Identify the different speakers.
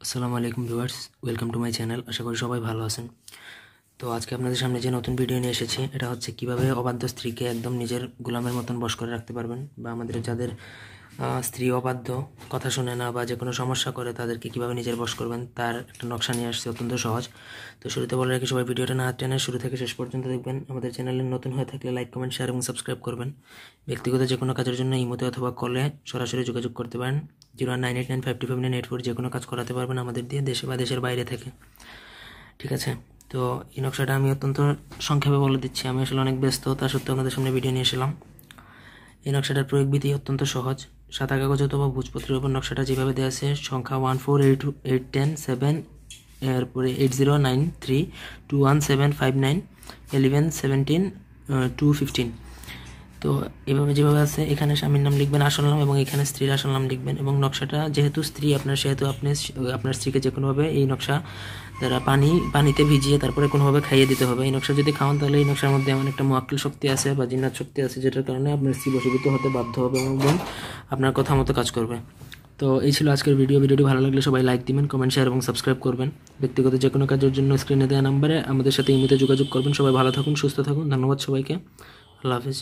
Speaker 1: আসসালামু আলাইকুম viewers, welcome to my channel. আশা করি সবাই ভালো আছেন। তো আজকে আপনাদের সামনে যে নতুন ভিডিও নিয়ে এসেছি, এটা হচ্ছে কিভাবে অবাধ্য স্ত্রীকে একদম নিজের গোলামের মতন বশ করে রাখতে পারবেন, বা আমাদের যাদের স্ত্রী অবাধ্য, কথা শোনে না বা যে কোনো সমস্যা করে, তাদেরকে কিভাবে নিজের বশ করবেন তার একটা নকশা নিয়ে আসছে, অত্যন্ত সহজ। তো শুরুতে বলে রাখি, সবাই ভিডিওটা না টেনে শুরু থেকে শেষ পর্যন্ত দেখবেন। আমাদের চ্যানেলে নতুন হয়ে থাকলে লাইক, কমেন্ট, শেয়ার এবং সাবস্ক্রাইব করবেন। ব্যক্তিগত যে কোনো কাজের জন্য ইমোতে অথবা কলে সরাসরি যোগাযোগ করতে পারেন। 01989525984 যে কোনো কাজ করাতে পারবেন আমাদের দিয়ে, দেশে বা দেশের বাইরে থেকে। ঠিক আছে, তো এই নকশাটা আমি অত্যন্ত সংক্ষেপে বলে দিচ্ছি। আমি আসলে অনেক ব্যস্ত, তা সত্ত্বেও আপনাদের সামনে ভিডিও নিয়ে এসেলাম। এই নকশাটার প্রয়োগ বিধি অত্যন্ত সহজ। সাদা কাগজ অথবা ভোজপত্রের উপর নকশাটা যেভাবে দেওয়া আছে, সংখ্যা 14887, এরপরে 809321759117 তো এভাবে যেভাবে আছে, এখানে স্বামীর নাম লিখবেন, আসল নাম, এবং এখানে স্ত্রীর আসল নাম লিখবেন। এবং নকশাটা যেহেতু স্ত্রী আপনার, সেহেতু আপনি আপনার স্ত্রীকে যে কোনোভাবে এই নকশা দ্বারা পানিতে ভিজিয়ে তারপরে কোনোভাবে খাইয়ে দিতে হবে। এই নকশা যদি খাওয়ান, তাহলে এই নকশার মধ্যে এমন একটা মুআক্কিল শক্তি আছে বা জিন্নাত শক্তি আছে, যেটার কারণে আপনার স্ত্রী বশীভূত হতে বাধ্য হবে এবং আপনার কথা মতো কাজ করবে। তো এই ছিল আজকের ভিডিওটি ভালো লাগলে সবাই লাইক দিবেন, কমেন্ট, শেয়ার এবং সাবস্ক্রাইব করবেন। ব্যক্তিগত যে কোনো কাজের জন্য স্ক্রিনে দেওয়া নাম্বারে আমাদের সাথে ইমোতে যোগাযোগ করবেন। সবাই ভালো থাকুন, সুস্থ থাকুন। ধন্যবাদ সবাইকে। আল্লাহ হাফিজ।